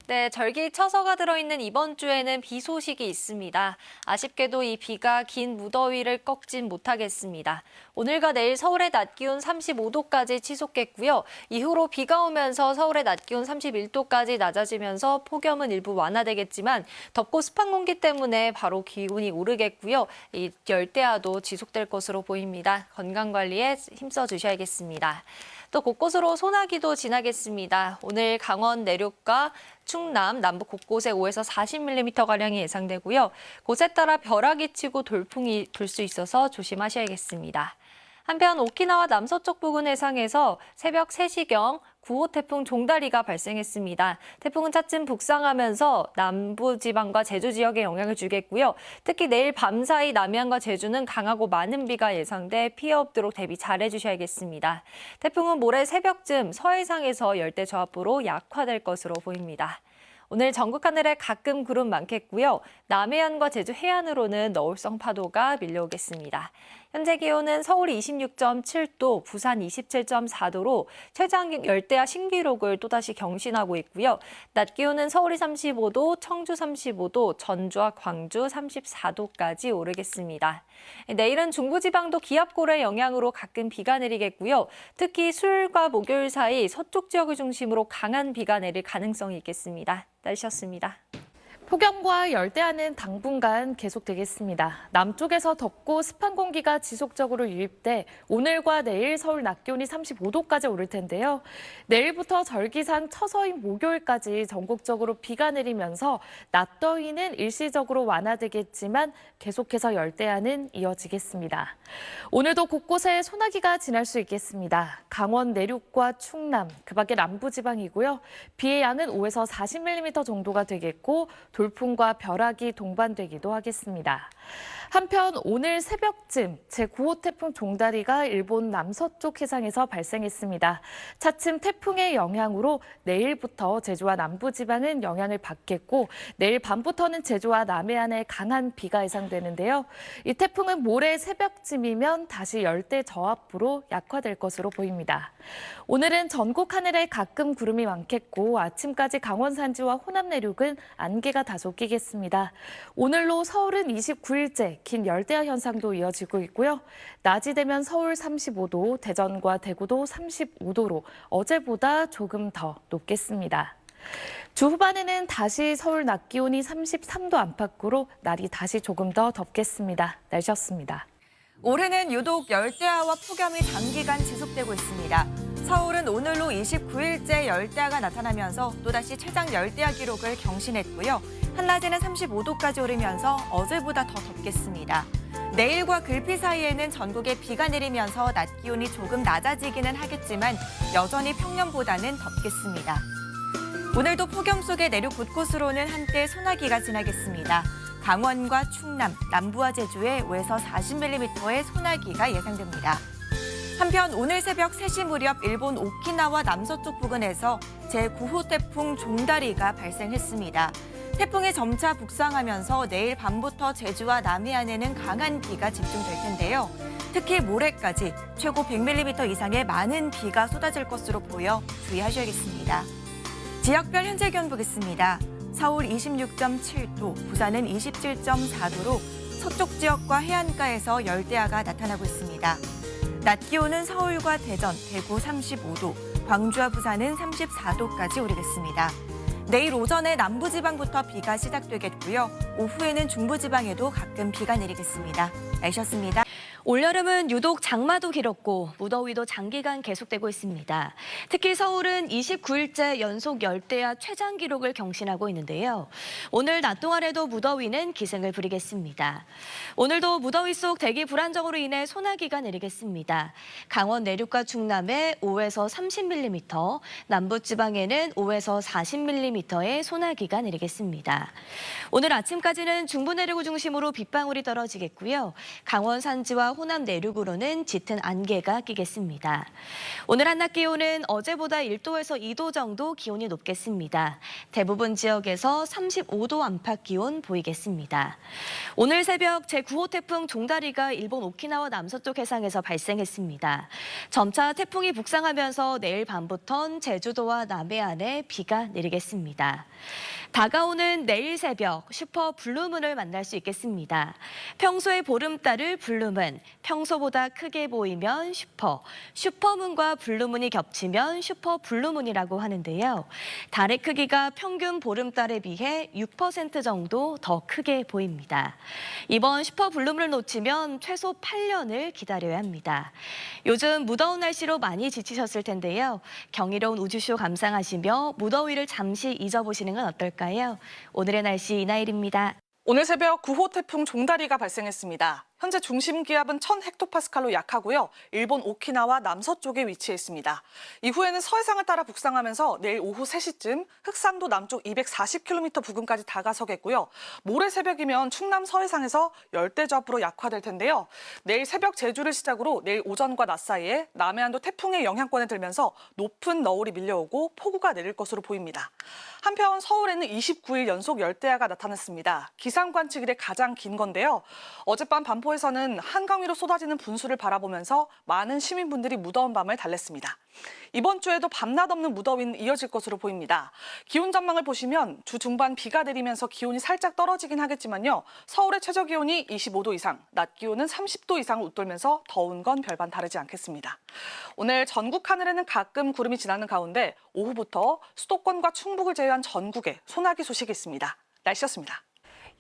네, 절기처서가 들어있는 이번 주에는 비 소식이 있습니다. 아쉽게도 이 비가 긴 무더위를 꺾진 못하겠습니다. 오늘과 내일 서울의 낮 기온 35도까지 치솟겠고요. 이후로 비가 오면서 서울의 낮 기온 31도까지 낮아지면서 폭염은 일부 완화되겠지만 덥고 습한 공기 때문에 바로 기온이 오르겠고요. 이 열대야도 지속될 것으로 보입니다. 건강관리에 힘써 주셔야겠습니다. 또 곳곳으로 소나기도 지나겠습니다. 오늘 강원 내륙과 충남, 남부 곳곳에 5에서 40mm가량이 예상되고요. 곳에 따라 벼락이 치고 돌풍이 불 수 있어서 조심하셔야겠습니다. 한편 오키나와 남서쪽 부근 해상에서 새벽 3시경 9호 태풍 종다리가 발생했습니다. 태풍은 차츰 북상하면서 남부지방과 제주 지역에 영향을 주겠고요. 특히 내일 밤사이 남해안과 제주는 강하고 많은 비가 예상돼 피해 없도록 대비 잘해주셔야겠습니다. 태풍은 모레 새벽쯤 서해상에서 열대저하부로 약화될 것으로 보입니다. 오늘 전국 하늘에 가끔 구름 많겠고요. 남해안과 제주 해안으로는 너울성 파도가 밀려오겠습니다. 현재 기온은 서울이 26.7도, 부산 27.4도로 최장 열대야 신기록을 또다시 경신하고 있고요. 낮 기온은 서울이 35도, 청주 35도, 전주와 광주 34도까지 오르겠습니다. 내일은 중부지방도 기압골의 영향으로 가끔 비가 내리겠고요. 특히 수요일과 목요일 사이 서쪽 지역을 중심으로 강한 비가 내릴 가능성이 있겠습니다. 날씨였습니다. 폭염과 열대야는 당분간 계속되겠습니다. 남쪽에서 덥고 습한 공기가 지속적으로 유입돼 오늘과 내일 서울 낮 기온이 35도까지 오를 텐데요. 내일부터 절기상 처서인 목요일까지 전국적으로 비가 내리면서 낮더위는 일시적으로 완화되겠지만 계속해서 열대야는 이어지겠습니다. 오늘도 곳곳에 소나기가 지날 수 있겠습니다. 강원 내륙과 충남, 그 밖에 남부지방이고요. 비의 양은 5에서 40mm 정도가 되겠고 돌풍과 벼락이 동반되기도 하겠습니다. 한편 오늘 새벽쯤 제9호 태풍 종다리가 일본 남서쪽 해상에서 발생했습니다. 차츰 태풍의 영향으로 내일부터 제주와 남부지방은 영향을 받겠고 내일 밤부터는 제주와 남해안에 강한 비가 예상되는데요. 이 태풍은 모레 새벽쯤이면 다시 열대 저하부로 약화될 것으로 보입니다. 오늘은 전국 하늘에 가끔 구름이 많겠고 아침까지 강원 산지와 호남 내륙은 안개가 다소 끼겠습니다. 오늘로 서울은 29일째 긴 열대야 현상도 이어지고 있고요. 낮이 되면 서울 35도, 대전과 대구도 35도로 어제보다 조금 더 높겠습니다. 주 후반에는 다시 서울 낮 기온이 33도 안팎으로 날이 다시 조금 더 덥겠습니다. 날씨였습니다. 올해는 유독 열대야와 폭염이 장기간 지속되고 있습니다. 서울은 오늘로 29일째 열대야가 나타나면서 또다시 최장 열대야 기록을 경신했고요. 한낮에는 35도까지 오르면서 어제보다 더 덥겠습니다. 내일과 글피 사이에는 전국에 비가 내리면서 낮 기온이 조금 낮아지기는 하겠지만 여전히 평년보다는 덥겠습니다. 오늘도 폭염 속에 내륙 곳곳으로는 한때 소나기가 지나겠습니다. 강원과 충남, 남부와 제주에 5에서 40mm의 소나기가 예상됩니다. 한편 오늘 새벽 3시 무렵 일본 오키나와 남서쪽 부근에서 제9호 태풍 종다리가 발생했습니다. 태풍이 점차 북상하면서 내일 밤부터 제주와 남해안에는 강한 비가 집중될 텐데요. 특히 모레까지 최고 100mm 이상의 많은 비가 쏟아질 것으로 보여 주의하셔야겠습니다. 지역별 현재 기온 보겠습니다. 서울 26.7도, 부산은 27.4도로 서쪽 지역과 해안가에서 열대야가 나타나고 있습니다. 낮 기온은 서울과 대전, 대구 35도, 광주와 부산은 34도까지 오르겠습니다. 내일 오전에 남부지방부터 비가 시작되겠고요. 오후에는 중부지방에도 가끔 비가 내리겠습니다. 날씨였습니다. 올여름은 유독 장마도 길었고 무더위도 장기간 계속되고 있습니다. 특히 서울은 29일째 연속 열대야 최장 기록을 경신하고 있는데요. 오늘 낮 동안에도 무더위는 기승을 부리겠습니다. 오늘도 무더위 속 대기 불안정으로 인해 소나기가 내리겠습니다. 강원 내륙과 충남에 5에서 30mm, 남부지방에는 5에서 40mm의 소나기가 내리겠습니다. 오늘 아침까지는 중부 내륙을 중심으로 빗방울이 떨어지겠고요. 강원 산지와 호남 내륙으로는 짙은 안개가 끼겠습니다. 오늘 한낮 기온은 어제보다 1도에서 2도 정도 기온이 높겠습니다. 대부분 지역에서 35도 안팎 기온 보이겠습니다. 오늘 새벽 제9호 태풍 종다리가 일본 오키나와 남서쪽 해상에서 발생했습니다. 점차 태풍이 북상하면서 내일 밤부턴 제주도와 남해안에 비가 내리겠습니다. 다가오는 내일 새벽 슈퍼 블루문을 만날 수 있겠습니다. 평소의 보름달을 블루문, 평소보다 크게 보이면 슈퍼문과 블루문이 겹치면 슈퍼 블루문이라고 하는데요. 달의 크기가 평균 보름달에 비해 6% 정도 더 크게 보입니다. 이번 슈퍼 블루문을 놓치면 최소 8년을 기다려야 합니다. 요즘 무더운 날씨로 많이 지치셨을 텐데요. 경이로운 우주쇼 감상하시며 무더위를 잠시 잊어보시는 건 어떨까요? 오늘의 날씨 이나일입니다. 오늘 새벽 9호 태풍 종다리가 발생했습니다. 현재 중심 기압은 1000헥토파스칼로 약하고요. 일본 오키나와 남서쪽에 위치해 있습니다. 이후에는 서해상을 따라 북상하면서 내일 오후 3시쯤 흑산도 남쪽 240km 부근까지 다가서겠고요. 모레 새벽이면 충남 서해상에서 열대저압으로 약화될 텐데요. 내일 새벽 제주를 시작으로 내일 오전과 낮 사이에 남해안도 태풍의 영향권에 들면서 높은 너울이 밀려오고 폭우가 내릴 것으로 보입니다. 한편 서울에는 29일 연속 열대야가 나타났습니다. 기상 관측일에 가장 긴 건데요. 어젯밤 반포에서는 한강 위로 쏟아지는 분수를 바라보면서 많은 시민분들이 무더운 밤을 달랬습니다. 이번 주에도 밤낮 없는 무더위는 이어질 것으로 보입니다. 기온 전망을 보시면 주 중반 비가 내리면서 기온이 살짝 떨어지긴 하겠지만요. 서울의 최저 기온이 25도 이상, 낮 기온은 30도 이상을 웃돌면서 더운 건 별반 다르지 않겠습니다. 오늘 전국 하늘에는 가끔 구름이 지나는 가운데 오후부터 수도권과 충북을 제외한 전국에 소나기 소식이 있습니다. 날씨였습니다.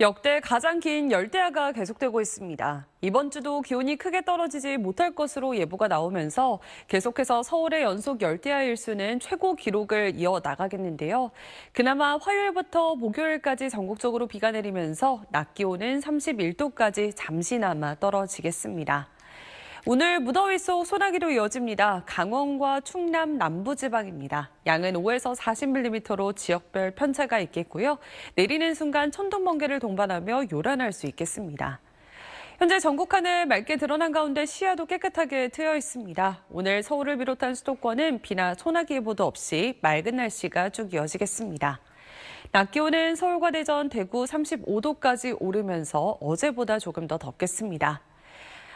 역대 가장 긴 열대야가 계속되고 있습니다. 이번 주도 기온이 크게 떨어지지 못할 것으로 예보가 나오면서 계속해서 서울의 연속 열대야 일수는 최고 기록을 이어나가겠는데요. 그나마 화요일부터 목요일까지 전국적으로 비가 내리면서 낮 기온은 31도까지 잠시나마 떨어지겠습니다. 오늘 무더위 속 소나기로 이어집니다. 강원과 충남 남부지방입니다. 양은 5에서 40mm로 지역별 편차가 있겠고요. 내리는 순간 천둥, 번개를 동반하며 요란할 수 있겠습니다. 현재 전국 하늘 맑게 드러난 가운데 시야도 깨끗하게 트여 있습니다. 오늘 서울을 비롯한 수도권은 비나 소나기 예보도 없이 맑은 날씨가 쭉 이어지겠습니다. 낮 기온은 서울과 대전, 대구 35도까지 오르면서 어제보다 조금 더 덥겠습니다.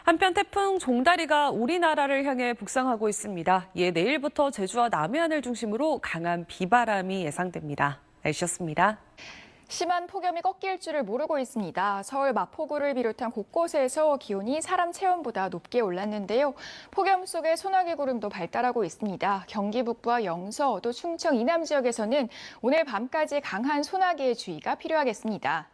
한편 태풍 종다리가 우리나라를 향해 북상하고 있습니다. 이에 내일부터 제주와 남해안을 중심으로 강한 비바람이 예상됩니다. 날씨였습니다. 심한 폭염이 꺾일 줄을 모르고 있습니다. 서울 마포구를 비롯한 곳곳에서 기온이 사람 체온보다 높게 올랐는데요. 폭염 속에 소나기 구름도 발달하고 있습니다. 경기 북부와 영서, 또 충청 이남 지역에서는 오늘 밤까지 강한 소나기에 주의가 필요하겠습니다.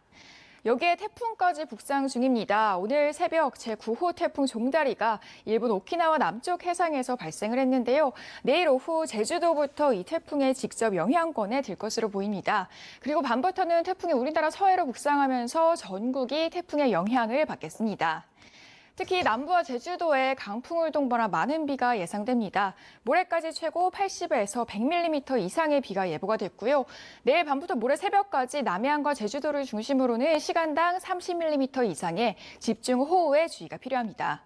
여기에 태풍까지 북상 중입니다. 오늘 새벽 제9호 태풍 종다리가 일본 오키나와 남쪽 해상에서 발생을 했는데요. 내일 오후 제주도부터 이 태풍의 직접 영향권에 들 것으로 보입니다. 그리고 밤부터는 태풍이 우리나라 서해로 북상하면서 전국이 태풍의 영향을 받겠습니다. 특히 남부와 제주도에 강풍을 동반한 많은 비가 예상됩니다. 모레까지 최고 80에서 100mm 이상의 비가 예보가 됐고요. 내일 밤부터 모레 새벽까지 남해안과 제주도를 중심으로는 시간당 30mm 이상의 집중호우에 주의가 필요합니다.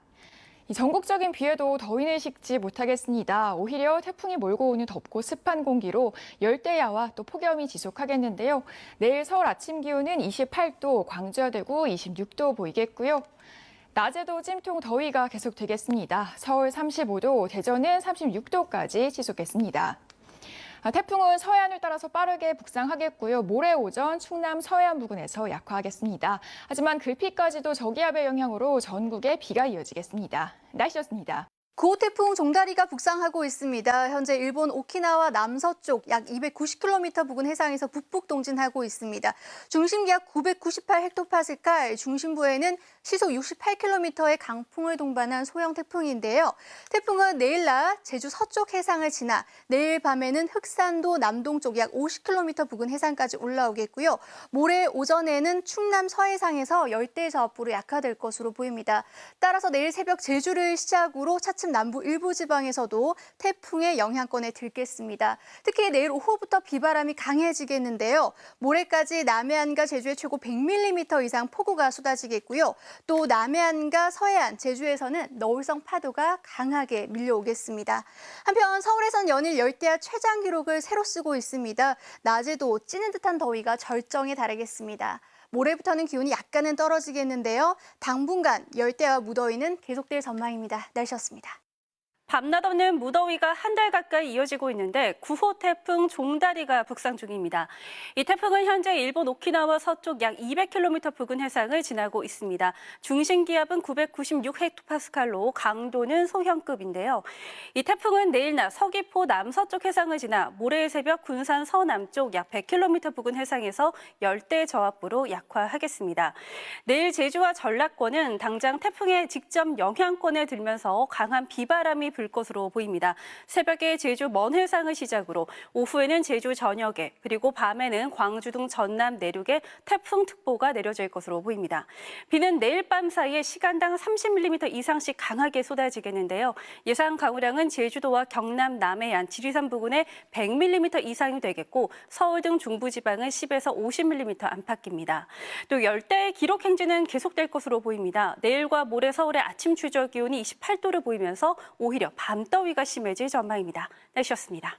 이 전국적인 비에도 더위는 식지 못하겠습니다. 오히려 태풍이 몰고 오는 덥고 습한 공기로 열대야와 또 폭염이 지속하겠는데요. 내일 서울 아침 기온은 28도, 광주와 대구 26도 보이겠고요. 낮에도 찜통 더위가 계속되겠습니다. 서울 35도, 대전은 36도까지 지속했습니다. 태풍은 서해안을 따라서 빠르게 북상하겠고요. 모레 오전 충남 서해안 부근에서 약화하겠습니다. 하지만 글피까지도 저기압의 영향으로 전국에 비가 이어지겠습니다. 날씨였습니다. 9호 태풍 종다리가 북상하고 있습니다. 현재 일본 오키나와 남서쪽 약 290km 부근 해상에서 북북 동진하고 있습니다. 중심기압 998헥토파스칼, 중심부에는 시속 68km의 강풍을 동반한 소형 태풍인데요. 태풍은 내일 낮 제주 서쪽 해상을 지나 내일 밤에는 흑산도 남동쪽 약 50km 부근 해상까지 올라오겠고요. 모레 오전에는 충남 서해상에서 열대저압으로 약화될 것으로 보입니다. 따라서 내일 새벽 제주를 시작으로 차츰 서해안 남부 일부 지방에서도 태풍의 영향권에 들겠습니다. 특히 내일 오후부터 비바람이 강해지겠는데요. 모레까지 남해안과 제주에 최고 100mm 이상 폭우가 쏟아지겠고요. 또 남해안과 서해안, 제주에서는 너울성 파도가 강하게 밀려오겠습니다. 한편 서울에선 연일 열대야 최장 기록을 새로 쓰고 있습니다. 낮에도 찌는 듯한 더위가 절정에 달하겠습니다. 모레부터는 기온이 약간은 떨어지겠는데요. 당분간 열대와 무더위는 계속될 전망입니다. 날씨였습니다. 밤낮 없는 무더위가 한 달 가까이 이어지고 있는데 9호 태풍 종다리가 북상 중입니다. 이 태풍은 현재 일본 오키나와 서쪽 약 200km 부근 해상을 지나고 있습니다. 중심 기압은 996헥토파스칼로 강도는 소형급인데요. 이 태풍은 내일 낮 서귀포 남서쪽 해상을 지나 모레 새벽 군산 서남쪽 약 100km 부근 해상에서 열대 저압부로 약화하겠습니다. 내일 제주와 전라권은 당장 태풍의 직접 영향권에 들면서 강한 비바람이 불 것으로 보입니다. 새벽에 제주 먼 해상을 시작으로 오후에는 제주 전역에 그리고 밤에는 광주 등 전남 내륙에 태풍특보가 내려질 것으로 보입니다. 비는 내일 밤 사이에 시간당 30mm 이상씩 강하게 쏟아지겠는데요. 예상 강우량은 제주도와 경남 남해안, 지리산 부근에 100mm 이상이 되겠고 서울 등 중부지방은 10에서 50mm 안팎입니다. 또 열대의 기록 행진은 계속될 것으로 보입니다. 내일과 모레 서울의 아침 최저 기온이 28도를 보이면서 오히려 밤더위가 심해질 전망입니다. 날씨였습니다.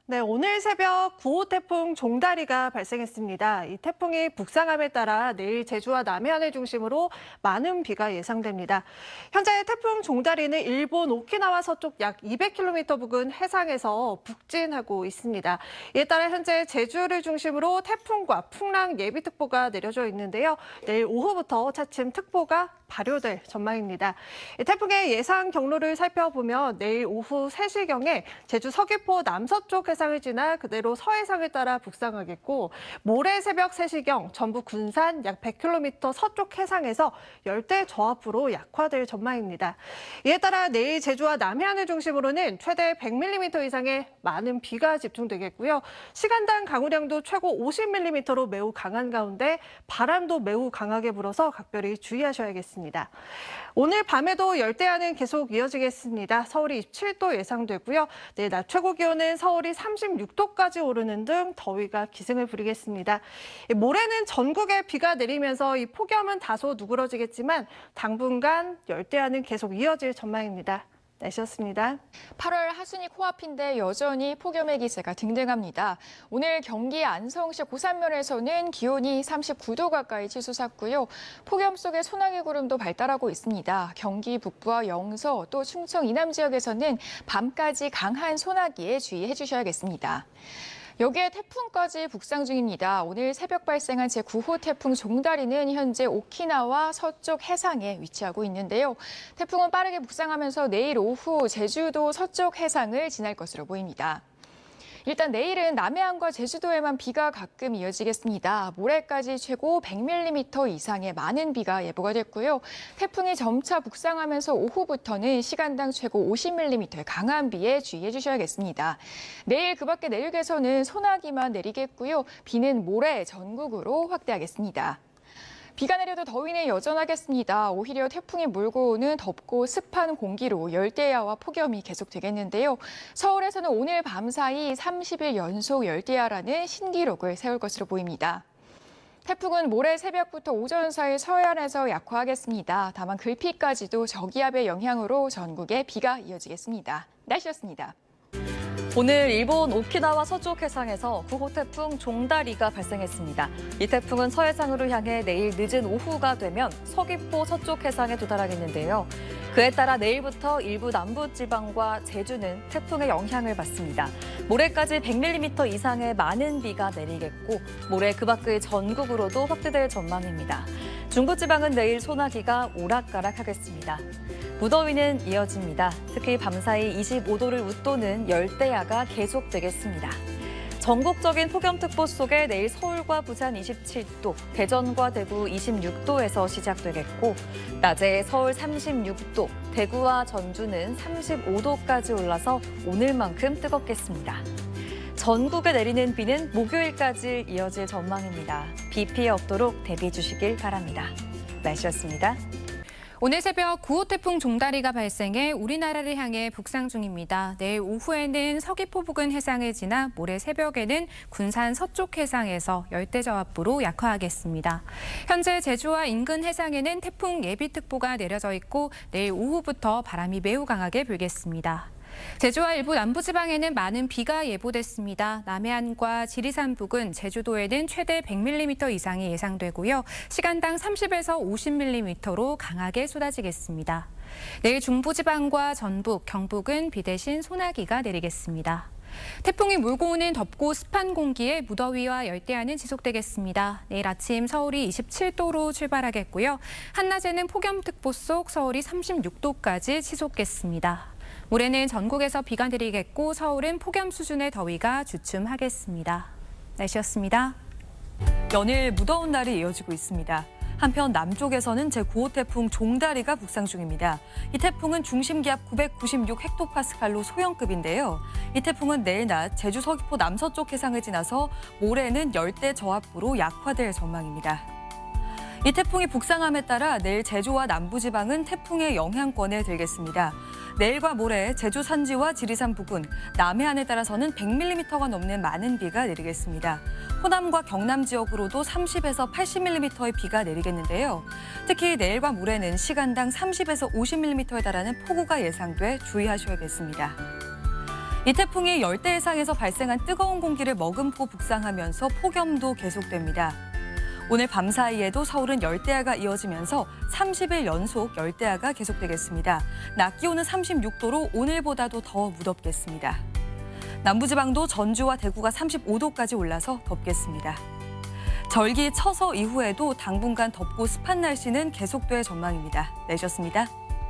네, 오늘 새벽 9호 태풍 종다리가 발생했습니다. 이 태풍이 북상함에 따라 내일 제주와 남해안을 중심으로 많은 비가 예상됩니다. 현재 태풍 종다리는 일본 오키나와 서쪽 약 200km 부근 해상에서 북진하고 있습니다. 이에 따라 현재 제주를 중심으로 태풍과 풍랑 예비특보가 내려져 있는데요. 내일 오후부터 차츰 특보가 발효될 전망입니다. 태풍의 예상 경로를 살펴보면 내일 오후 3시경에 제주 서귀포 남서쪽 해상을 지나 그대로 서해상을 따라 북상하겠고 모레 새벽 3시경 전북 군산 약 100km 서쪽 해상에서 열대 저압부로 약화될 전망입니다. 이에 따라 내일 제주와 남해안을 중심으로는 최대 100mm 이상의 많은 비가 집중되겠고요. 시간당 강우량도 최고 50mm로 매우 강한 가운데 바람도 매우 강하게 불어서 각별히 주의하셔야겠습니다. 오늘 밤에도 열대야는 계속 이어지겠습니다. 서울이 27도 예상되고요. 내일 낮 최고 기온은 서울이 36도까지 오르는 등 더위가 기승을 부리겠습니다. 모레는 전국에 비가 내리면서 이 폭염은 다소 누그러지겠지만 당분간 열대야는 계속 이어질 전망입니다. 날씨였습니다. 8월 하순이 코앞인데 여전히 폭염의 기세가 등등합니다. 오늘 경기 안성시 고산면에서는 기온이 39도 가까이 치솟았고요. 폭염 속에 소나기 구름도 발달하고 있습니다. 경기 북부와 영서 또 충청 이남 지역에서는 밤까지 강한 소나기에 주의해 주셔야겠습니다. 여기에 태풍까지 북상 중입니다. 오늘 새벽 발생한 제9호 태풍 종다리는 현재 오키나와 서쪽 해상에 위치하고 있는데요. 태풍은 빠르게 북상하면서 내일 오후 제주도 서쪽 해상을 지날 것으로 보입니다. 일단 내일은 남해안과 제주도에만 비가 가끔 이어지겠습니다. 모레까지 최고 100mm 이상의 많은 비가 예보가 됐고요. 태풍이 점차 북상하면서 오후부터는 시간당 최고 50mm의 강한 비에 주의해 주셔야겠습니다. 내일 그 밖에 내륙에서는 소나기만 내리겠고요. 비는 모레 전국으로 확대하겠습니다. 비가 내려도 더위는 여전하겠습니다. 오히려 태풍이 몰고 오는 덥고 습한 공기로 열대야와 폭염이 계속되겠는데요. 서울에서는 오늘 밤 사이 30일 연속 열대야라는 신기록을 세울 것으로 보입니다. 태풍은 모레 새벽부터 오전 사이 서해안에서 약화하겠습니다. 다만 글피까지도 저기압의 영향으로 전국에 비가 이어지겠습니다. 날씨였습니다. 오늘 일본 오키나와 서쪽 해상에서 9호 태풍 종다리가 발생했습니다. 이 태풍은 서해상으로 향해 내일 늦은 오후가 되면 서귀포 서쪽 해상에 도달하겠는데요. 그에 따라 내일부터 일부 남부지방과 제주는 태풍의 영향을 받습니다. 모레까지 100mm 이상의 많은 비가 내리겠고 모레 그 밖의 전국으로도 확대될 전망입니다. 중부지방은 내일 소나기가 오락가락하겠습니다. 무더위는 이어집니다. 특히 밤사이 25도를 웃도는 열대야가 계속되겠습니다. 전국적인 폭염특보 속에 내일 서울과 부산 27도, 대전과 대구 26도에서 시작되겠고 낮에 서울 36도, 대구와 전주는 35도까지 올라서 오늘만큼 뜨겁겠습니다. 전국에 내리는 비는 목요일까지 이어질 전망입니다. 비 피해 없도록 대비해 주시길 바랍니다. 날씨였습니다. 오늘 새벽 9호 태풍 종다리가 발생해 우리나라를 향해 북상 중입니다. 내일 오후에는 서귀포 부근 해상을 지나 모레 새벽에는 군산 서쪽 해상에서 열대저압부로 약화하겠습니다. 현재 제주와 인근 해상에는 태풍 예비특보가 내려져 있고 내일 오후부터 바람이 매우 강하게 불겠습니다. 제주와 일부 남부지방에는 많은 비가 예보됐습니다. 남해안과 지리산 부근, 제주도에는 최대 100mm 이상이 예상되고요. 시간당 30에서 50mm로 강하게 쏟아지겠습니다. 내일 중부지방과 전북, 경북은 비 대신 소나기가 내리겠습니다. 태풍이 몰고 오는 덥고 습한 공기에 무더위와 열대야는 지속되겠습니다. 내일 아침 서울이 27도로 출발하겠고요. 한낮에는 폭염특보 속 서울이 36도까지 치솟겠습니다. 모레는 전국에서 비가 내리겠고 서울은 폭염 수준의 더위가 주춤하겠습니다. 날씨였습니다. 연일 무더운 날이 이어지고 있습니다. 한편 남쪽에서는 제9호 태풍 종다리가 북상 중입니다. 이 태풍은 중심기압 996헥토파스칼로 소형급인데요. 이 태풍은 내일 낮 제주 서귀포 남서쪽 해상을 지나서 모레는 열대 저압부로 약화될 전망입니다. 이 태풍이 북상함에 따라 내일 제주와 남부지방은 태풍의 영향권에 들겠습니다. 내일과 모레 제주 산지와 지리산 부근, 남해안에 따라서는 100mm가 넘는 많은 비가 내리겠습니다. 호남과 경남 지역으로도 30에서 80mm의 비가 내리겠는데요. 특히 내일과 모레는 시간당 30에서 50mm에 달하는 폭우가 예상돼 주의하셔야겠습니다. 이 태풍이 열대 해상에서 발생한 뜨거운 공기를 머금고 북상하면서 폭염도 계속됩니다. 오늘 밤 사이에도 서울은 열대야가 이어지면서 30일 연속 열대야가 계속되겠습니다. 낮 기온은 36도로 오늘보다도 더 무덥겠습니다. 남부지방도 전주와 대구가 35도까지 올라서 덥겠습니다. 절기 처서 이후에도 당분간 덥고 습한 날씨는 계속될 전망입니다. 내셨습니다.